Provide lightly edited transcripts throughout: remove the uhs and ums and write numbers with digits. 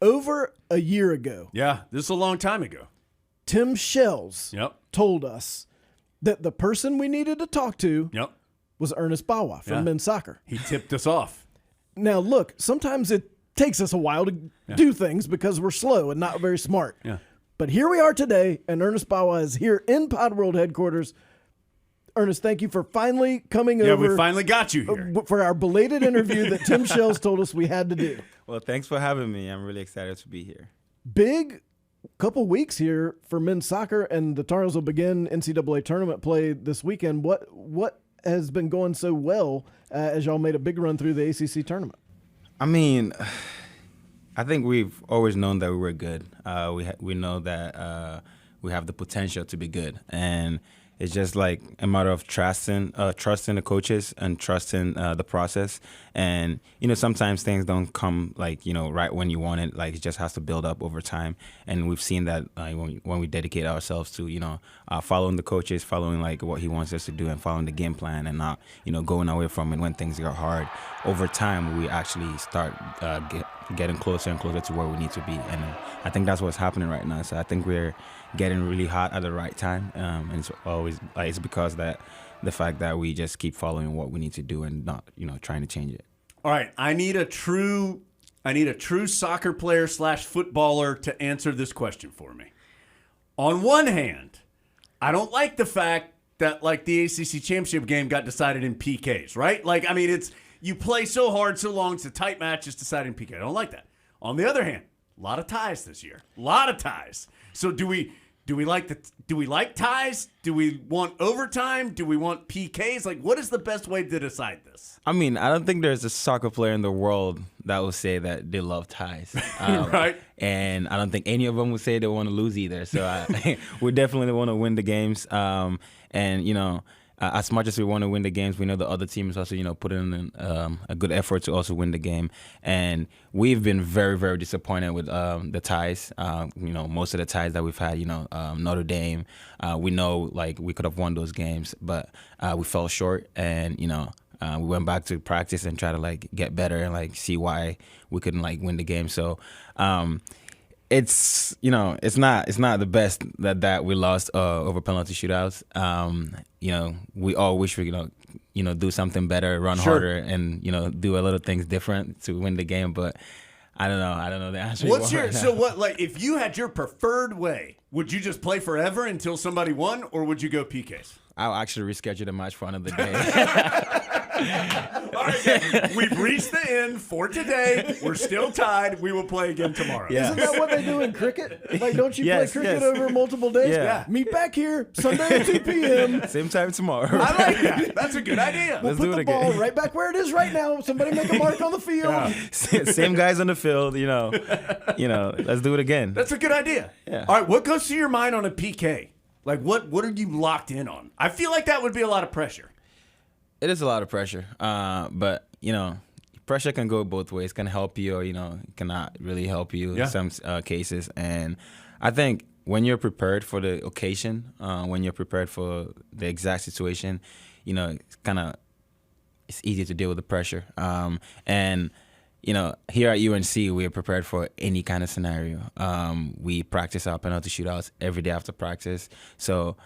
over a year ago. Yeah, this is a long time ago. Tim Shells told us that the person we needed to talk to was Ernest Bawa from men's soccer. He tipped us off. Now, look, sometimes it takes us a while to do things because we're slow and not very smart. Yeah. But here we are today, and Ernest Bawa is here in Pod World headquarters. Ernest, thank you for finally coming over. Yeah, we finally got you here. For our belated interview that Tim Shells told us we had to do. Well, thanks for having me. I'm really excited to be here. Big couple weeks here for men's soccer, and the Tar Heels will begin NCAA tournament play this weekend. What has been going so well as y'all made a big run through the ACC tournament? I mean, I think we've always known that we were good. We know that we have the potential to be good, and it's just like a matter of trusting the coaches and trusting the process. And sometimes things don't come right when you want it. Like, it just has to build up over time. And we've seen that when we dedicate ourselves to following the coaches, following what he wants us to do, and following the game plan, and not going away from it when things get hard. Over time, we actually start getting closer and closer to where we need to be. And I think that's what's happening right now. So I think we're getting really hot at the right time, and it's always it's because that the fact that we just keep following what we need to do and not trying to change it. All right, I need a true soccer player / footballer to answer this question for me. On one hand, I don't like the fact that the ACC championship game got decided in PKs, right? It's you play so hard so long, it's a tight match, it's decided in PK. I don't like that. On the other hand, a lot of ties this year, a lot of ties. So do we like ties? Do we want overtime? Do we want PKs? What is the best way to decide this? I mean, I don't think there's a soccer player in the world that will say that they love ties. Right. And I don't think any of them would say they want to lose either. So we definitely want to win the games. As much as we want to win the games, we know the other team is also, put in a good effort to also win the game. And we've been very, very disappointed with the ties. Most of the ties that we've had, Notre Dame, we know we could have won those games, but we fell short. And we went back to practice and try to get better and see why we couldn't win the game. So it's not the best that we lost over penalty shootouts. We all wish we do something better, run harder, and do a little things different to win the game. But I don't know the answer. If you had your preferred way, would you just play forever until somebody won, or would you go PKs? I'll actually reschedule the match for another day. All right, we've reached the end for today. We're still tied. We will play again tomorrow. Yeah. Isn't that what they do in cricket? Don't you play cricket over multiple days? Yeah. Meet back here Sunday at 2 p.m. Same time tomorrow. I like that. That's a good idea. We'll put the ball right back where it is right now. Somebody make a mark on the field. Yeah. Same guys on the field. Let's do it again. That's a good idea. Yeah. All right, what goes through your mind on a PK? What are you locked in on? I feel like that would be a lot of pressure. It is a lot of pressure, but pressure can go both ways. It can help you, or it cannot really help you in some cases. And I think when you're prepared for the occasion, when you're prepared for the exact situation, it's easy to deal with the pressure. And here at UNC, we are prepared for any kind of scenario. We practice our penalty shootouts every day after practice. So,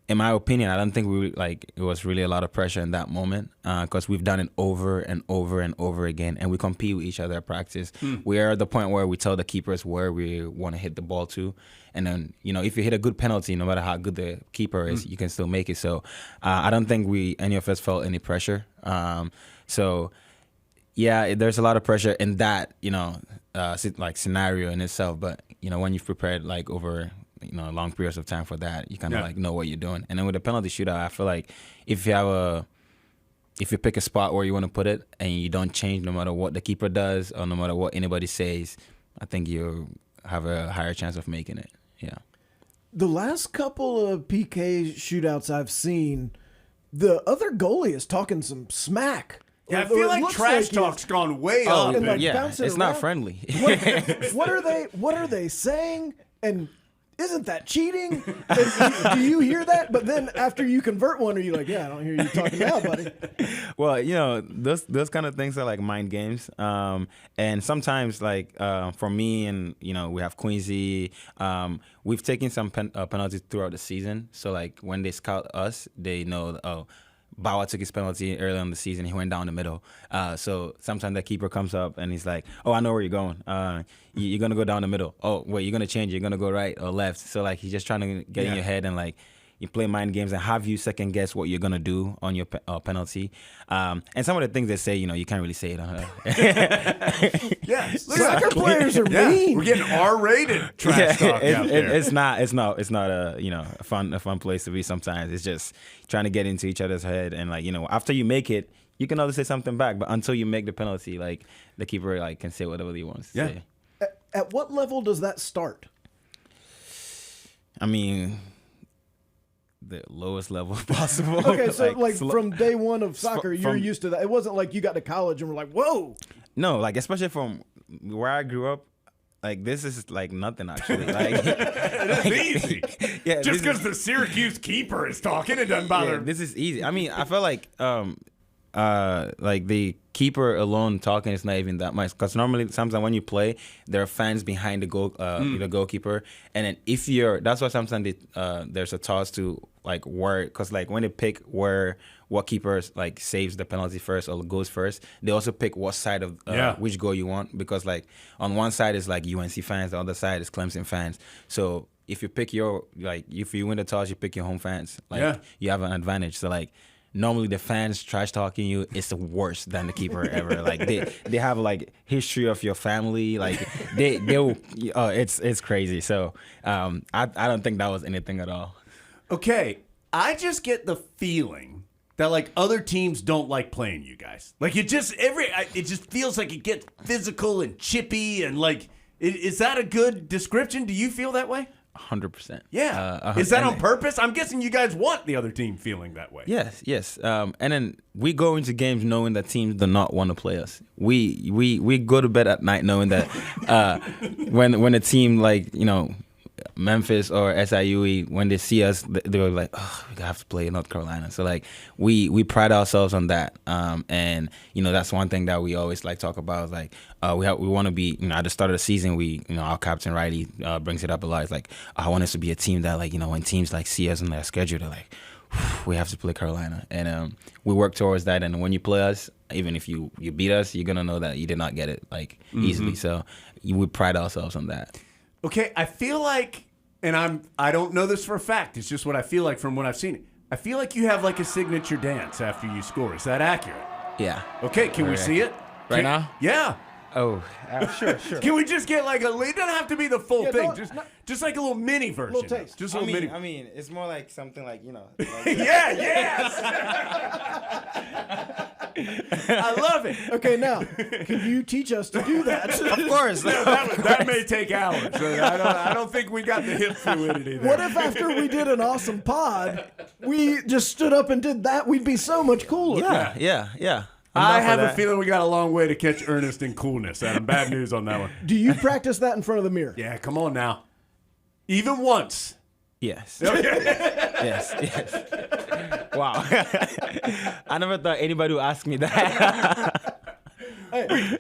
in my opinion, I don't think it was really a lot of pressure in that moment because we've done it over and over and over again, and we compete with each other at practice. We are at the point where we tell the keepers where we want to hit the ball to, and then if you hit a good penalty, no matter how good the keeper is, you can still make it. So I don't think any of us felt any pressure. Yeah, there's a lot of pressure in that scenario in itself, but when you've prepared over long periods of time for that, you kind of know what you're doing. And then with the penalty shootout, I feel like if you pick a spot where you want to put it and you don't change no matter what the keeper does or no matter what anybody says, I think you have a higher chance of making it. Yeah. The last couple of PK shootouts I've seen, the other goalie is talking some smack. Yeah, I feel like trash talk's gone way up. And it's not friendly. What are they saying? And isn't that cheating? Do you hear that? But then after you convert one, are you like, yeah, I don't hear you talking now, buddy? Well, those kind of things are like mind games. And sometimes, like for me and we have Quincy. We've taken some penalties throughout the season. So like when they scout us, they know Bawa took his penalty early in the season. He went down the middle. So sometimes the keeper comes up and he's like, "Oh, I know where you're going. You're gonna go down the middle. Oh, wait, you're gonna change. You're gonna go right or left." So like he's just trying to get in your head and like you play mind games and have you second guess what you're gonna do on your penalty. And some of the things they say, you can't really say it on her. Yeah, Soccer players are mean. We're getting R-rated trash talk out there. It's not a fun place to be. Sometimes it's just trying to get into each other's head and like after you make it, you can always say something back, but until you make the penalty, like the keeper like can say whatever he wants to say. At what level does that start? I mean, the lowest level possible. Okay, so like from day one of soccer, you're used to that. It wasn't like you got to college and were like, whoa. No, like especially from where I grew up, like this is like nothing actually. Like it is easy. Yeah, just because the Syracuse keeper is talking, it doesn't bother. Yeah, this is easy. I mean, I feel like the keeper alone talking is not even that much, because normally sometimes when you play, there are fans behind the the goalkeeper, and then that's why sometimes there's a toss to like where, because like when they pick what keeper like saves the penalty first or goes first, they also pick what side of which goal you want, because like on one side is like UNC fans, the other side is Clemson fans. So if you pick if you win the toss, you pick your home fans, you have an advantage. So like normally the fans trash talking you is worse than the keeper ever. Like they have like history of your family. Like they will. It's crazy. So I don't think that was anything at all. Okay, I just get the feeling that like other teams don't like playing you guys. Like it just feels like it gets physical and chippy and like is that a good description? Do you feel that way? 100%. Yeah. Is that on purpose? I'm guessing you guys want the other team feeling that way. Yes. And then we go into games knowing that teams do not want to play us. We go to bed at night knowing that when a team like Memphis or SIUE, when they see us, they were like, "Oh, we have to play North Carolina." So like we pride ourselves on that, and that's one thing that we always like talk about. Is like we want to be at the start of the season, our captain Riley brings it up a lot. It's like I want us to be a team that like when teams like see us on their schedule, they're like, we have to play Carolina, and we work towards that. And when you play us, even if you beat us, you're gonna know that you did not get it like easily. So we pride ourselves on that. Okay, I feel like, and I don't know this for a fact, it's just what I feel like from what I've seen it. I feel like you have like a signature dance after you score. Is that accurate? Yeah. Okay, can we see it? Right now? Yeah. Oh, sure. Can we just get like it doesn't have to be the full thing, just like a little mini version. Little taste. Just a little mini. I mean, it's more like something like, Like yes! I love it. Okay, now, can you teach us to do that? Of course. That may take hours. I don't think we got the hip fluidity there. What if after we did an awesome pod, we just stood up and did that? We'd be so much cooler. Yeah. I have a feeling we got a long way to catch Ernest in coolness, Adam. Bad news on that one. Do you practice that in front of the mirror? Yeah, come on now. Even once. Yes. Yes. Wow. I never thought anybody would ask me that.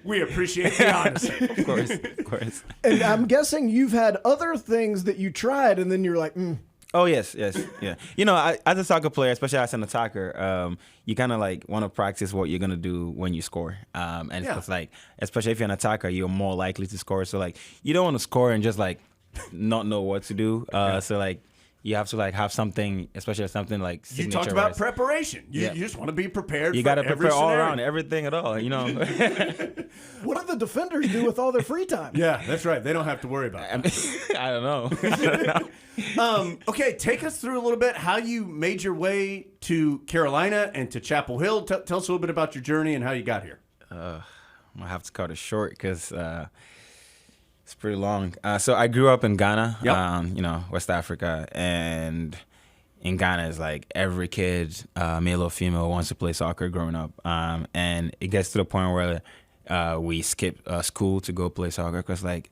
We appreciate the honesty. Of course. And I'm guessing you've had other things that you tried, and then you're like, Oh, yes, yeah. As a soccer player, especially as an attacker, you kind of like want to practice what you're going to do when you score. And it's like, especially if you're an attacker, you're more likely to score. So like, you don't want to score and just like not know what to do. So like, you have to like have something, especially something like signature. You talked about preparation. You just want to be prepared. You got to prepare all around, everything at all. what do the defenders do with all their free time? Yeah, that's right. They don't have to worry about it. I don't know. Okay, take us through a little bit how you made your way to Carolina and to Chapel Hill. Tell us a little bit about your journey and how you got here. I'm gonna have to cut it short because it's pretty long. So I grew up in Ghana, West Africa, and in Ghana is like every kid, male or female, wants to play soccer growing up, and it gets to the point where we skip school to go play soccer because like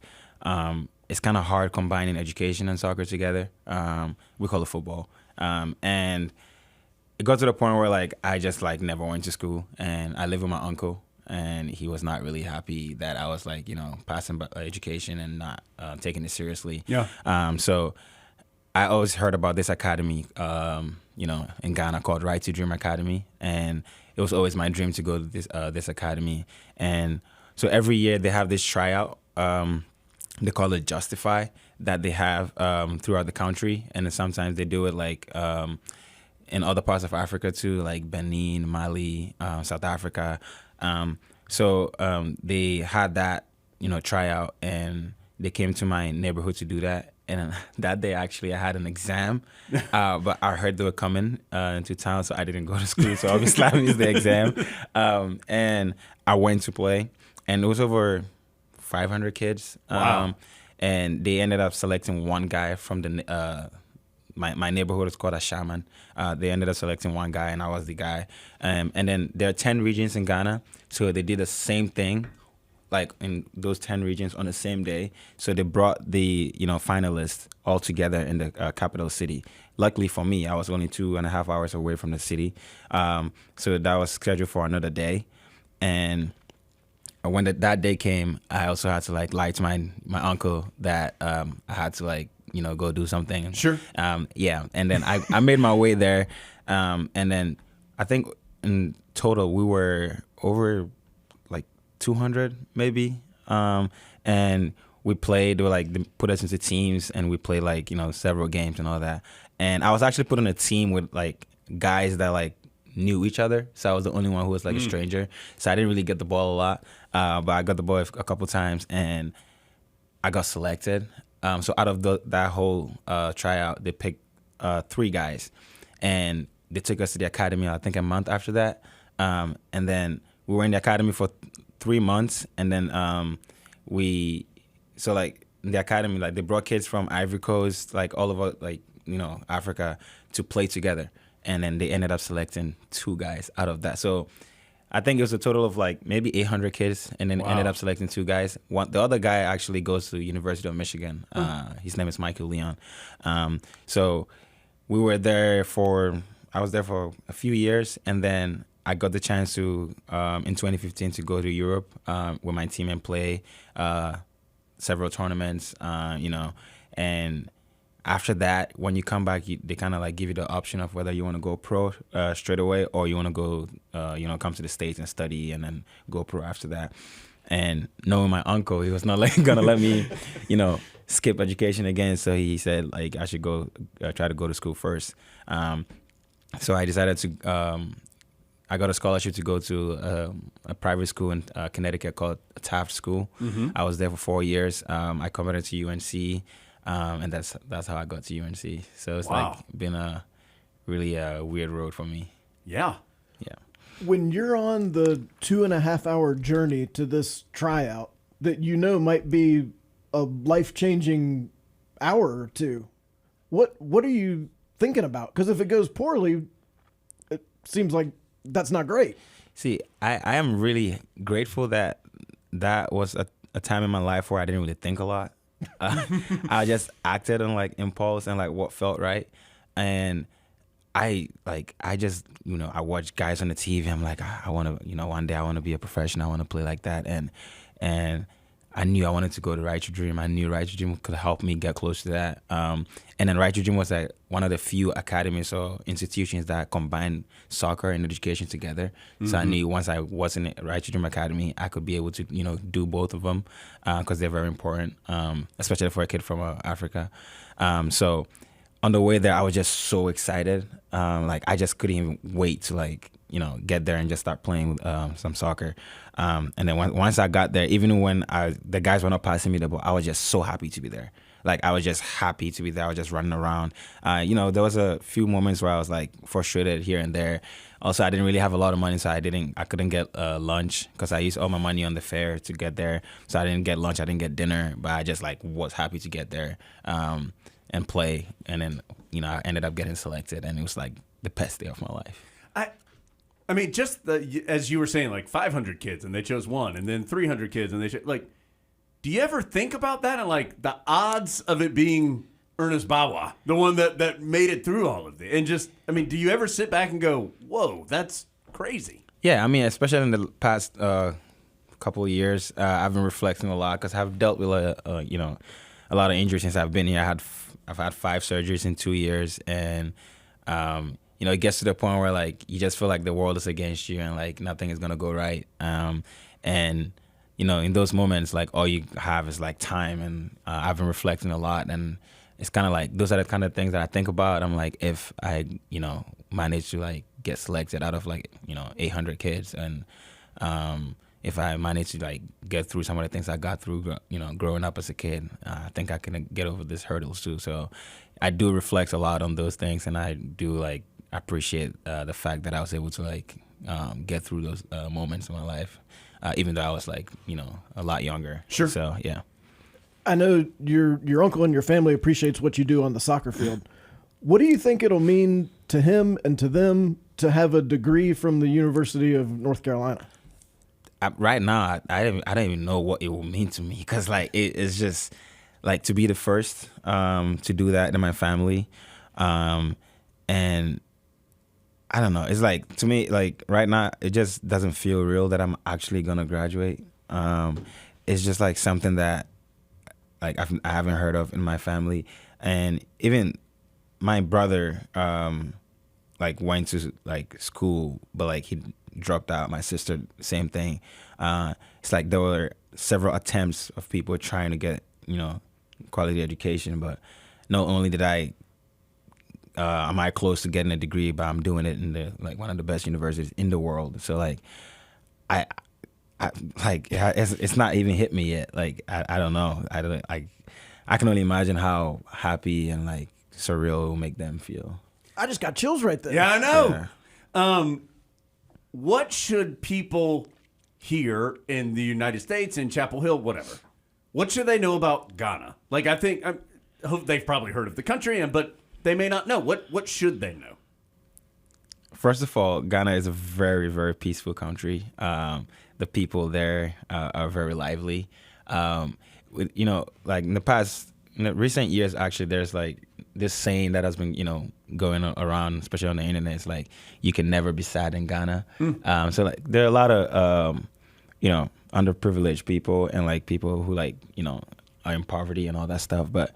it's kind of hard combining education and soccer together. We call it football. And it got to the point where like I just like never went to school, and I live with my uncle, and he was not really happy that I was like, passing by education and not taking it seriously. Yeah. So I always heard about this academy, in Ghana called Right to Dream Academy, and it was always my dream to go to this academy. And so every year they have this tryout. They call it Justify, that they have throughout the country, and then sometimes they do it like in other parts of Africa too, like Benin, Mali, South Africa. So they had that tryout, and they came to my neighborhood to do that. And that day, actually, I had an exam, but I heard they were coming into town, so I didn't go to school. So obviously, I missed the exam. And I went to play, and it was over 500 kids. Wow. And they ended up selecting one guy from the my neighborhood is called a shaman. They ended up selecting one guy, and I was the guy. And then there are 10 regions in Ghana, so they did the same thing, like in those 10 regions on the same day. So they brought the finalists all together in the capital city. Luckily for me, I was only 2.5 hours away from the city, so that was scheduled for another day. And when that day came, I also had to like lie to my uncle that I had to like go do something. Sure. Yeah, and then I made my way there, and then I think in total we were over 200 maybe, and we played. They were like, they put us into teams, and we played like several games and all that. And I was actually put on a team with like guys that like knew each other, so I was the only one who was like a stranger. So I didn't really get the ball a lot, but I got the ball a couple times, and I got selected. So out of that whole tryout, they picked 3 guys, and they took us to the academy. I think a month after that, and then we were in the academy for 3 months, and then so like in the academy, like they brought kids from Ivory Coast, like all over like Africa to play together, and then they ended up selecting 2 guys out of that. So I think it was a total of like maybe 800 kids, and then ended up selecting 2 guys. The other guy actually goes to University of Michigan. His name is Michael Leon. So we were there I was there for a few years, and then I got the chance to, in 2015, to go to Europe with my team and play several tournaments, and after that, when you come back, they kind of like give you the option of whether you want to go pro straight away, or you want to go, come to the States and study and then go pro after that. And knowing my uncle, he was not like gonna let me, skip education again. So he said like I should go try to go to school first. So I decided to. I got a scholarship to go to a private school in Connecticut called Taft School. Mm-hmm. I was there for 4 years. I converted to UNC, and that's how I got to UNC. So it's like been a really weird road for me. Yeah. Yeah. When you're on the 2.5-hour journey to this tryout that might be a life-changing hour or two, what are you thinking about? Because if it goes poorly, it seems like that's not great. See, I am really grateful that was a time in my life where I didn't really think a lot. I just acted on like impulse and like what felt right. And I just, I watch guys on the TV. I'm like, I want to, one day I want to be a professional. I want to play like that. And I knew I wanted to go to Right to Dream. I knew Right to Dream could help me get close to that. And then Right to Dream was like one of the few academies or institutions that combined soccer and education together. Mm-hmm. So I knew once I was in Right to Dream Academy, I could be able to, do both of them because they're very important, especially for a kid from Africa. So on the way there, I was just so excited. Like I just couldn't even wait to get there and just start playing some soccer. And then once I got there, even when the guys were not passing me the ball, I was just so happy to be there. Like I was just happy to be there. I was just running around. There was a few moments where I was like frustrated here and there. Also, I didn't really have a lot of money, so I couldn't get lunch because I used all my money on the fare to get there. So I didn't get lunch. I didn't get dinner, but I just was happy to get there and play. And then I ended up getting selected, and it was like the best day of my life. I mean, just as you were saying, like 500 kids, and they chose one, and then 300 kids, and they chose, Do you ever think about that and like the odds of it being Ernest Bawa, the one that made it through all of it? And just, I mean, do you ever sit back and go, whoa, that's crazy? Yeah, I mean, especially in the past couple of years, I've been reflecting a lot because I've dealt with a lot of injuries since I've been here. I've had 5 surgeries in 2 years, and it gets to the point where like you just feel like the world is against you and like nothing is gonna go right. And in those moments, like all you have is like time, and I've been reflecting a lot, and it's kind of like those are the kind of things that I think about. I'm like, if I manage to like get selected out of like 800 kids, and if I manage to like get through some of the things I got through, growing up as a kid, I think I can get over these hurdles too. So I do reflect a lot on those things, and I do like appreciate the fact that I was able to like get through those moments in my life, even though I was like a lot younger. Sure. So yeah. I know your uncle and your family appreciates what you do on the soccer field. What do you think it'll mean to him and to them to have a degree from the University of North Carolina? Right now, I don't even know what it will mean to me, because like it's just like to be the first to do that in my family, and I don't know. It's like, to me, like right now, it just doesn't feel real that I'm actually gonna graduate. It's just like something that like I haven't heard of in my family, and even my brother like went to like school, but like he dropped out. My sister, same thing. It's like there were several attempts of people trying to get quality education, but not only did am I close to getting a degree, but I'm doing it in the like one of the best universities in the world. So like I like it's not even hit me yet. Like I don't know. I can only imagine how happy and like surreal it will make them feel. I just got chills right there. Yeah, I know. Yeah. What should people here in the United States, in Chapel Hill, whatever, what should they know about Ghana? Like, I hope they've probably heard of the country, but they may not know. What should they know? First of all, Ghana is a very, very peaceful country. The people there are very lively. Like in the recent years, actually, there's like this saying that has been, going around, especially on the internet. It's like, you can never be sad in Ghana. So like there are a lot of, underprivileged people and like people who like, are in poverty and all that stuff. But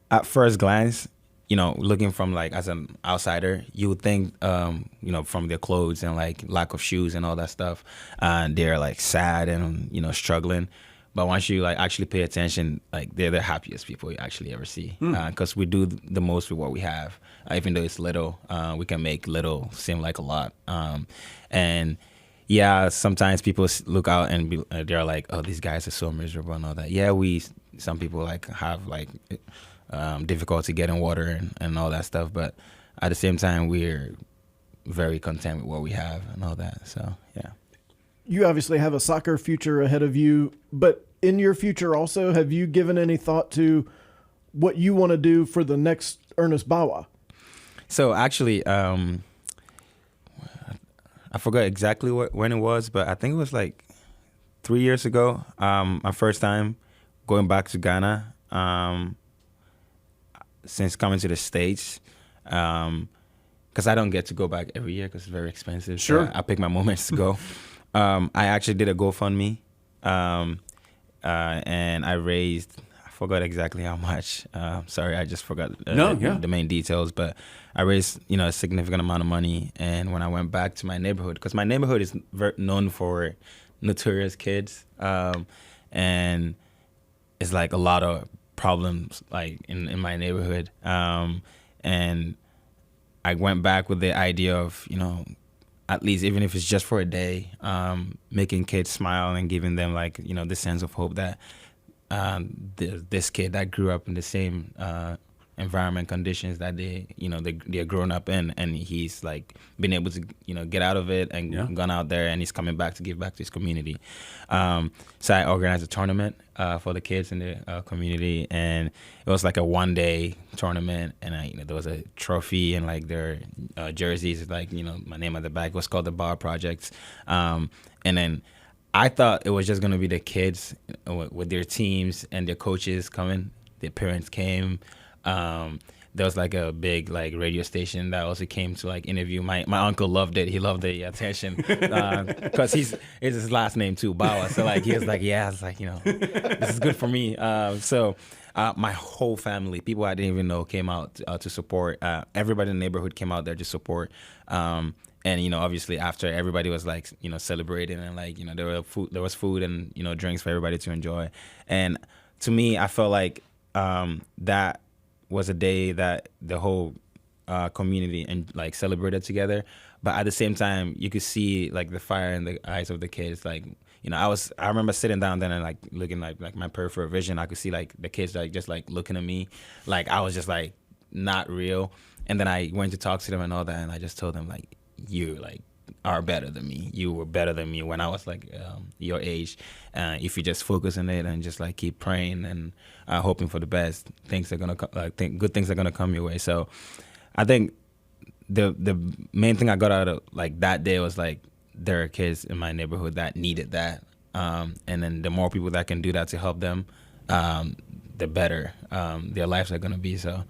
at first glance, looking from like as an outsider, you would think, from their clothes and like lack of shoes and all that stuff, they're like sad and, struggling. But once you like actually pay attention, like they're the happiest people you actually ever see, because we do the most with what we have, even though it's little. We can make little seem like a lot, and yeah, sometimes people look out and they're like, "Oh, these guys are so miserable" and all that. Yeah, some people like have like difficulty getting water and all that stuff, but at the same time, we're very content with what we have and all that. So yeah. You obviously have a soccer future ahead of you, but in your future also, have you given any thought to what you want to do for the next Ernest Bawa? So actually, I forgot exactly when it was, but I think it was like 3 years ago. My first time going back to Ghana since coming to the States. Because I don't get to go back every year because it's very expensive. Sure. So I pick my moments to go. I actually did a GoFundMe, and I raised, I forgot exactly how much. Sorry, I just forgot the main details. But I raised, a significant amount of money. And when I went back to my neighborhood, because my neighborhood is very known for notorious kids, and it's like a lot of problems like in my neighborhood. And I went back with the idea of, at least even if it's just for a day, making kids smile and giving them like, this sense of hope that this kid that grew up in the same environment conditions that they're growing up in, and he's like been able to get out of it and gone out there, and he's coming back to give back to his community. So I organized a tournament for the kids in the community, and it was like a 1-day tournament, and there was a trophy and like their jerseys, like my name at the back. It was called the Bar Project, and then I thought it was just gonna be the kids with their teams and their coaches coming. Their parents came. There was like a big like radio station that also came to like interview. My uncle loved it. He loved the attention because it's his last name too, Bawa. So like he was like, yeah, it's like, this is good for me. So my whole family, people I didn't even know, came out to support. Everybody in the neighborhood came out there to support. And obviously after, everybody was like celebrating, and like there was food and drinks for everybody to enjoy. And to me, I felt like that was a day that the whole community and like celebrated together. But at the same time, you could see like the fire in the eyes of the kids. Like I remember sitting down then and like looking like my peripheral vision. I could see like the kids like just like looking at me, like I was just like not real. And then I went to talk to them and all that, and I just told them like, you like are better than me. You were better than me when I was like your age. If you just focus on it and just like keep praying and hoping for the best, things are gonna good things are gonna come your way. So I think the main thing I got out of like that day was like there are kids in my neighborhood that needed that, and then the more people that can do that to help them, the better their lives are gonna be. So